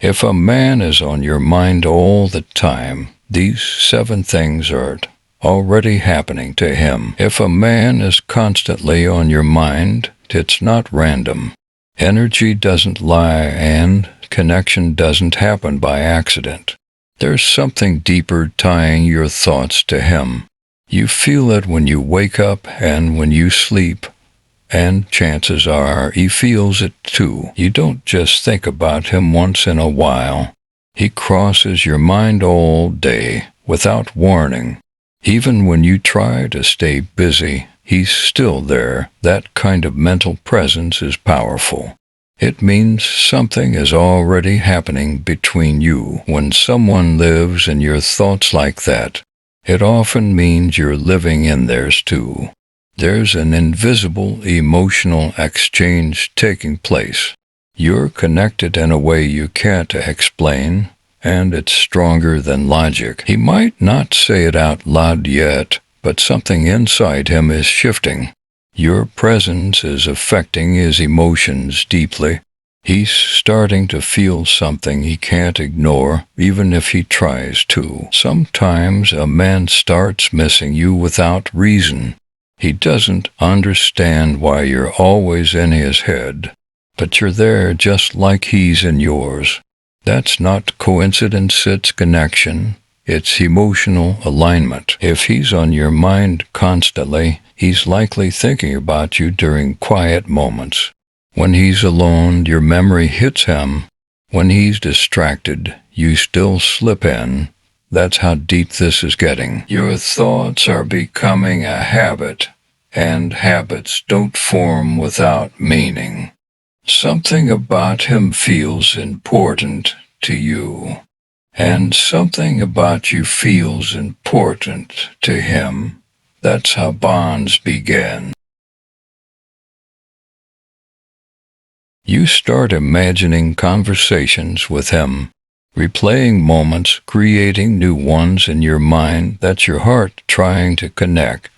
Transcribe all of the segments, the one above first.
If a man is on your mind all the time, these 7 things are already happening to him. If a man is constantly on your mind, it's not random. Energy doesn't lie and connection doesn't happen by accident. There's something deeper tying your thoughts to him. You feel it when you wake up and when you sleep, and chances are he feels it too. You don't just think about him once in a while. He crosses your mind all day without warning. Even when you try to stay busy, he's still there. That kind of mental presence is powerful. It means something is already happening between you. When someone lives in your thoughts like that, it often means you're living in theirs too. There's an invisible emotional exchange taking place. You're connected in a way you can't explain, and it's stronger than logic. He might not say it out loud yet, but something inside him is shifting. Your presence is affecting his emotions deeply. He's starting to feel something he can't ignore, even if he tries to. Sometimes a man starts missing you without reason. He doesn't understand why you're always in his head, but you're there just like he's in yours. That's not coincidence, it's connection. It's emotional alignment. If he's on your mind constantly, he's likely thinking about you during quiet moments. When he's alone, your memory hits him. When he's distracted, you still slip in. That's how deep this is getting. Your thoughts are becoming a habit, and habits don't form without meaning. Something about him feels important to you, and something about you feels important to him. That's how bonds begin. You start imagining conversations with him, replaying moments, creating new ones in your mind. That's your heart trying to connect.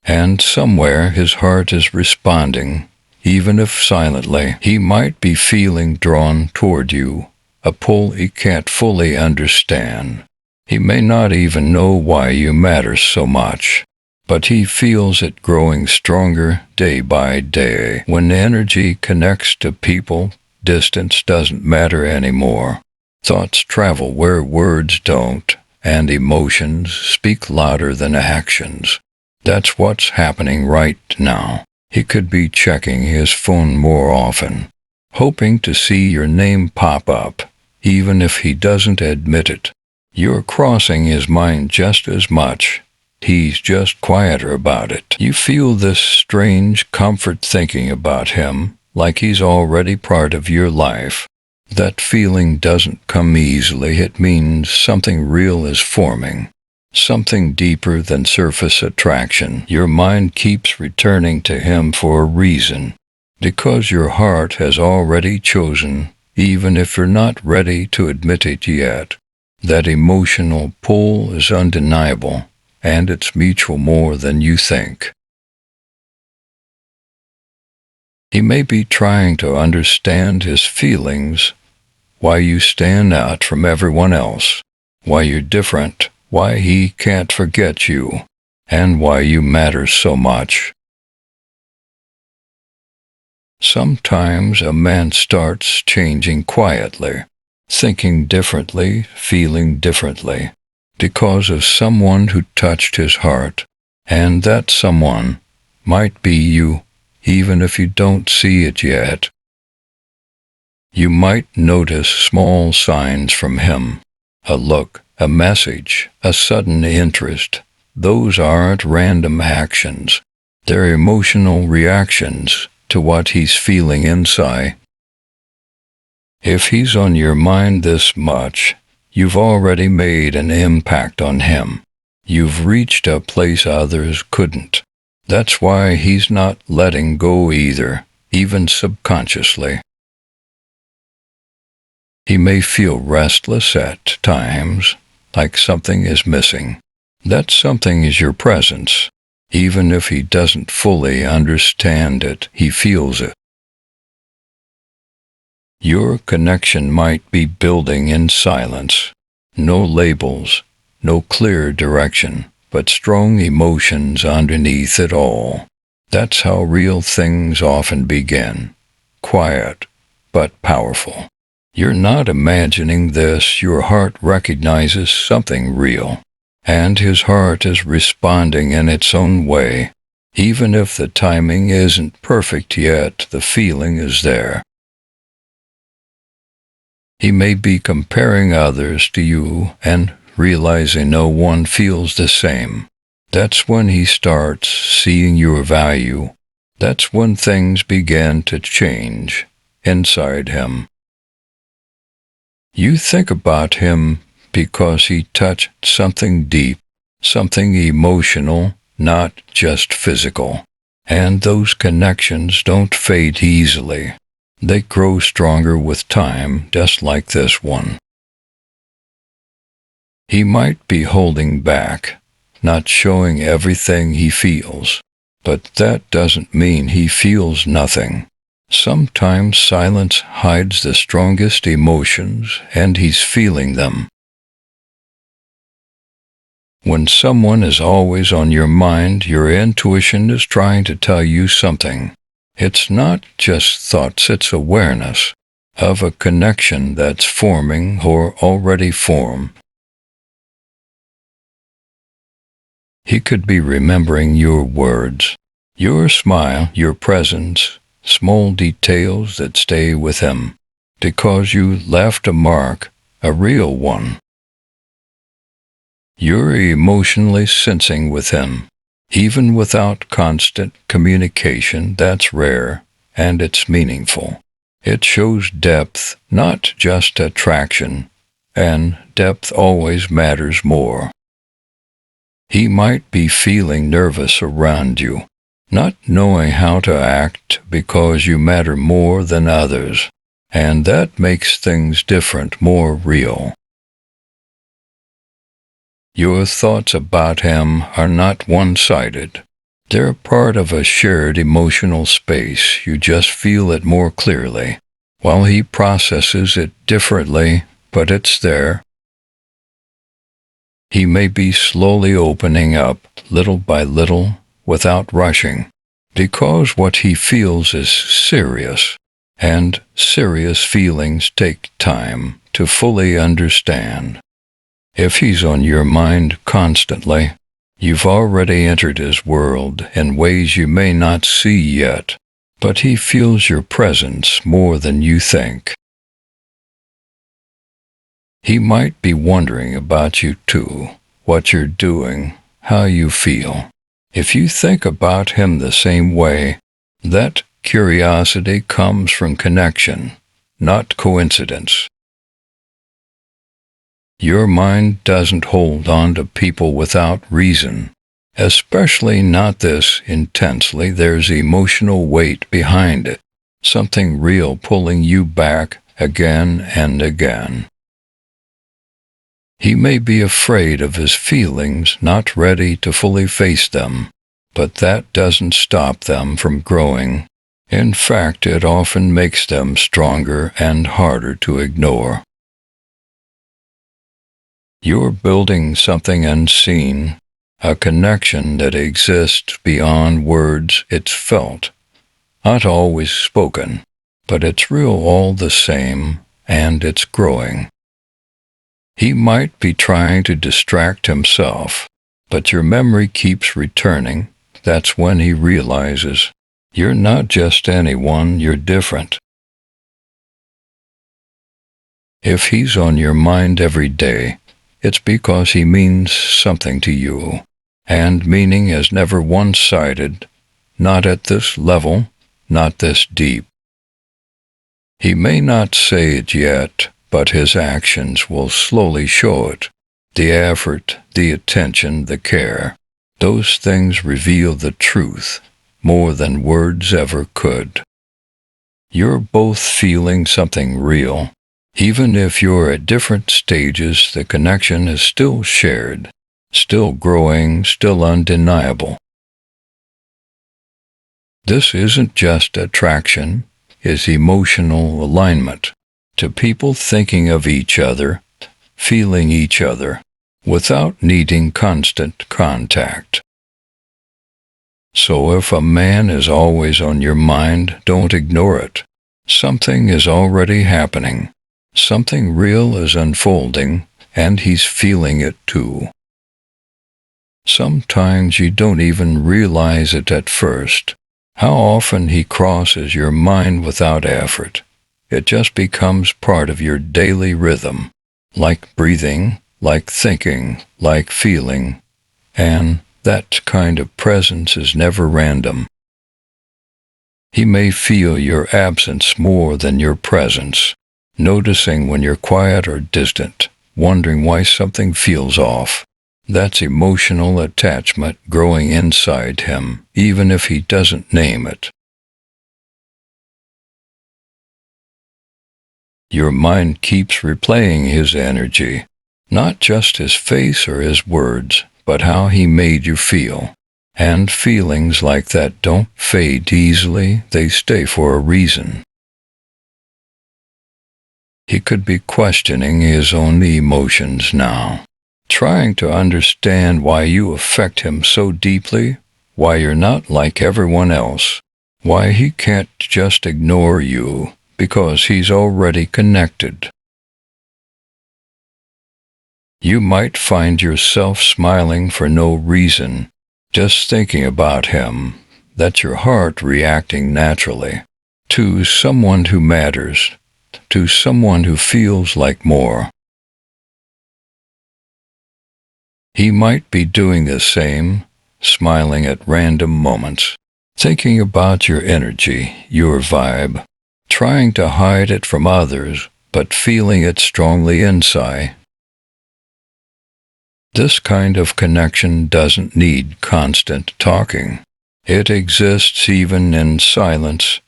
And somewhere his heart is responding, even if silently. He might be feeling drawn toward you, a pull he can't fully understand. He may not even know why you matter so much, but he feels it growing stronger day by day. When energy connects to people, distance doesn't matter anymore. Thoughts travel where words don't, and emotions speak louder than actions. That's what's happening right now. He could be checking his phone more often, hoping to see your name pop up, even if he doesn't admit it. You're crossing his mind just as much. He's just quieter about it. You feel this strange comfort thinking about him, like he's already part of your life. That feeling doesn't come easily. It means something real is forming. Something deeper than surface attraction. Your mind keeps returning to him for a reason, because your heart has already chosen, even if you're not ready to admit it yet. That emotional pull is undeniable, and it's mutual more than you think. He may be trying to understand his feelings, why you stand out from everyone else, why you're different, why he can't forget you, and why you matter so much. Sometimes a man starts changing quietly, thinking differently, feeling differently, because of someone who touched his heart, and that someone might be you, even if you don't see it yet. You might notice small signs from him, a look, a message, a sudden interest. Those aren't random actions. They're emotional reactions to what he's feeling inside. If he's on your mind this much, you've already made an impact on him. You've reached a place others couldn't. That's why he's not letting go either, even subconsciously. He may feel restless at times, like something is missing. That something is your presence. Even if he doesn't fully understand it, he feels it. Your connection might be building in silence. No labels, no clear direction, but strong emotions underneath it all. That's how real things often begin. Quiet, but powerful. You're not imagining this. Your heart recognizes something real, and his heart is responding in its own way. Even if the timing isn't perfect yet, the feeling is there. He may be comparing others to you and realizing no one feels the same. That's when he starts seeing your value. That's when things begin to change inside him. You think about him because he touched something deep, something emotional, not just physical. And those connections don't fade easily. They grow stronger with time, just like this one. He might be holding back, not showing everything he feels, but that doesn't mean he feels nothing. Sometimes silence hides the strongest emotions, and he's feeling them. When someone is always on your mind, your intuition is trying to tell you something. It's not just thoughts, it's awareness of a connection that's forming or already formed. He could be remembering your words, your smile, your presence, small details that stay with him, because you left a mark, a real one. You're emotionally sensing with him, even without constant communication. That's rare, and it's meaningful. It shows depth, not just attraction, and depth always matters more. He might be feeling nervous around you, not knowing how to act because you matter more than others, and that makes things different, more real. Your thoughts about him are not one-sided. They're part of a shared emotional space. You just feel it more clearly, while he processes it differently, but it's there. He may be slowly opening up, little by little, without rushing, because what he feels is serious, and serious feelings take time to fully understand. If he's on your mind constantly, you've already entered his world in ways you may not see yet, but he feels your presence more than you think. He might be wondering about you too, what you're doing, how you feel. If you think about him the same way, that curiosity comes from connection, not coincidence. Your mind doesn't hold on to people without reason, especially not this intensely. There's emotional weight behind it, something real pulling you back again and again. He may be afraid of his feelings, not ready to fully face them, but that doesn't stop them from growing. In fact, it often makes them stronger and harder to ignore. You're building something unseen, a connection that exists beyond words. It's felt, not always spoken, but it's real all the same, and it's growing. He might be trying to distract himself, but your memory keeps returning. That's when he realizes you're not just anyone, you're different. If he's on your mind every day, it's because he means something to you, and meaning is never one-sided, not at this level, not this deep. He may not say it yet, but his actions will slowly show it. The effort, the attention, the care, those things reveal the truth more than words ever could. You're both feeling something real. Even if you're at different stages, the connection is still shared, still growing, still undeniable. This isn't just attraction, it's emotional alignment. to people thinking of each other, feeling each other, without needing constant contact. So if a man is always on your mind, don't ignore it. Something is already happening. Something real is unfolding, and he's feeling it too. Sometimes you don't even realize it at first. How often he crosses your mind without effort. It just becomes part of your daily rhythm, like breathing, like thinking, like feeling, and that kind of presence is never random. He may feel your absence more than your presence, noticing when you're quiet or distant, wondering why something feels off. That's emotional attachment growing inside him, even if he doesn't name it. Your mind keeps replaying his energy, not just his face or his words, but how he made you feel. And feelings like that don't fade easily, they stay for a reason. He could be questioning his own emotions now, trying to understand why you affect him so deeply, why you're not like everyone else, why he can't just ignore you because he's already connected. You might find yourself smiling for no reason, just thinking about him. That's your heart reacting naturally to someone who matters, to someone who feels like more. He might be doing the same, smiling at random moments, thinking about your energy, your vibe, trying to hide it from others, but feeling it strongly inside. This kind of connection doesn't need constant talking. It exists even in silence,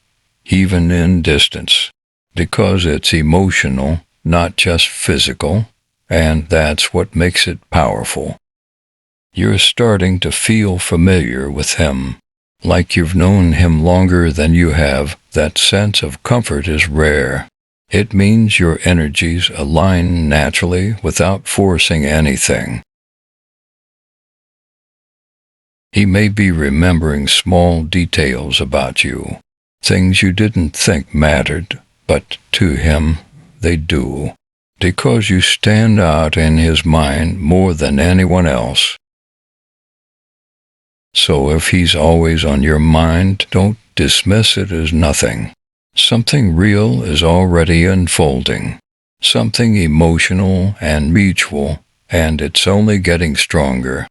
even in distance, because it's emotional, not just physical, and that's what makes it powerful. You're starting to feel familiar with him, like you've known him longer than you have. That sense of comfort is rare. It means your energies align naturally without forcing anything. He may be remembering small details about you, things you didn't think mattered, but to him they do, because you stand out in his mind more than anyone else. So if he's always on your mind, don't dismiss it as nothing. Something real is already unfolding, something emotional and mutual, and it's only getting stronger.